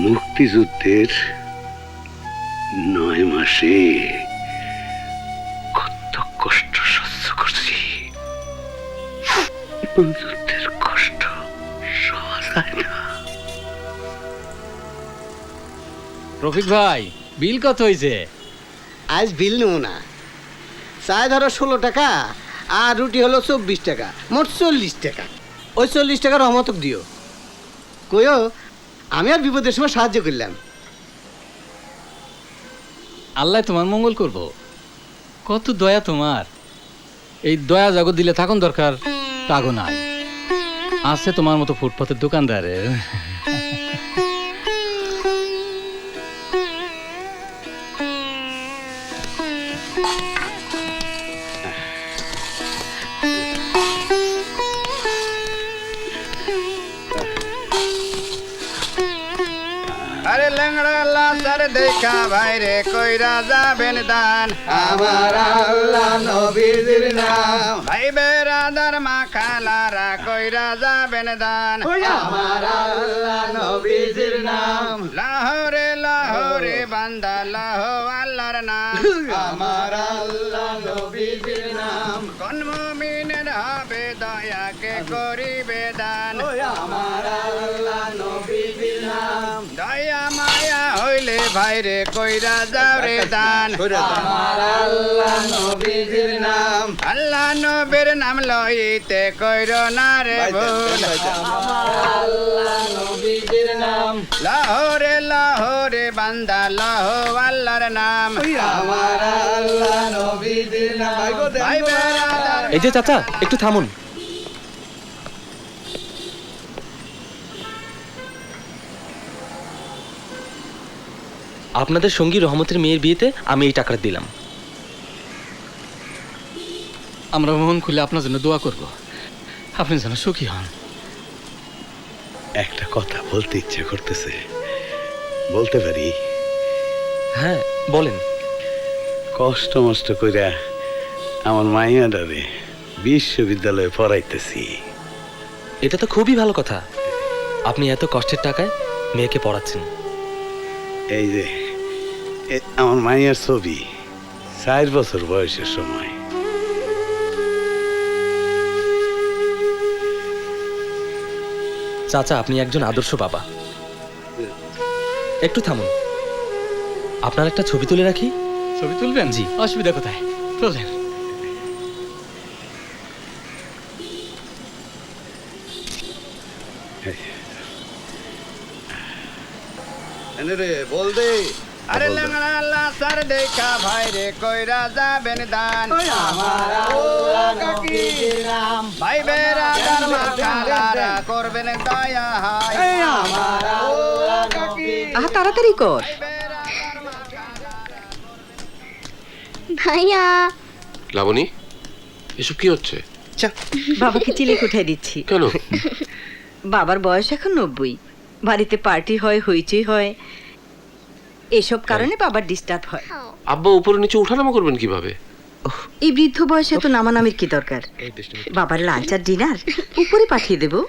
মুক্তিযুদ্ধের 9 মাসে কত কষ্ট সহ্য করছি। যুদ্ধের কষ্ট সহজ হয় না। রফিক ভাই, বিল কত হয়েছে? আজ বিল নেব না। চায় ধরো 16 টাকা, আর রুটি হলো 24 টাকা, মোট 40 টাকা। ওই 40 টাকা রহমতক দিও। কইও আমি আর বিপদের সময় সাহায্য করলাম। আল্লাহ তোমার মঙ্গল করব। কত দয়া তোমার। এই দয়া জগৎ দিলে থাকুন দরকার, তাগো নাই। আছে তোমার মতো ফুটপাতের দোকানদারের। আরে ল্যাংড়া লাচার দেখা ভাইরে কইরা যাবেন দান। আমার আল্লাহ নবীর নাম, ভাই বেরাদার মা খালারা কইরা যাবেন দান। আমার আল্লাহ নবীর নাম, লাহোরে লাহোরে বান্দা লাহ আল্লাহর নাম। আমার আল্লাহ নবীর নাম, কোন মুমিনের হবে দয়াকে করিবে দান। আমার আল্লাহ নবীর নাম, দয়া মায়া হইলে ভাইরে কইরা যাও রে দান। আমার আল্লাহ নবীর নাম, আল্লাহ নবীর নাম লইতে কইর না রে ভুল। আমার আল্লাহ নবীর নাম, লাহোরে লাহোরে বান্দা লাহ আল্লাহর নাম। আমার আল্লাহ নবীর নাম। ভাই বেরাদার এই যে চাচা, একটু থামুন। আপনাদের সঙ্গী রহমতের মেয়ের বিয়েতে আমি এই টাকাটা দিলাম। আমরা মন খুলে আপনার জন্য দোয়া করব, আপনি যেন সুখী হন। একটা কথা বলতে ইচ্ছে করতেছে, বলতে পারি? হ্যাঁ বলেন। কষ্ট মষ্ট কইরা আমার মাইয়াডারে বিশ্ববিদ্যালয়ে পড়াইতেছি। এটা তো খুবই ভালো কথা। আপনি এত কষ্টের টাকায় মেয়েকে পড়াচ্ছেন। এই যে আমার মাইয়ার ছবি, 4 বছর বয়সের সময়। চাচা, আপনি একজন আদর্শ বাবা। একটু থামুন, আপনার একটা ছবি তুলে রাখি। ছবি তুলবেন? জি। অসুবিধা কোথায়, তোলেন। রে বল দে, আরে ল্যাংড়া লাচার দেখা ভাইরে কইরা যাবেন দান। আমার আল্লাহ নবীর নাম, ভাই বেরাদার মা খালারা করবেন দয়া হায়। আমার আল্লাহ নবীর আহা তাড়াতাড়ি কর। ভাইয়া লাবণী, এসব কি হচ্ছে? বাবাকে চিলে উঠাই দিচ্ছি। কেন? বাবার বয়স এখন 90। বাড়িতে পার্টি হয়, হইচই হয়, এসব কারণে বাবার ডিস্টার্ব হয়। আব্বা উপরে নিচে উঠানামা করবেন কিভাবে? এই বৃদ্ধ বয়সে তো নামানামির কি দরকার? বাবার লাঞ্চ আর ডিনার উপরে পাঠিয়ে দেবো।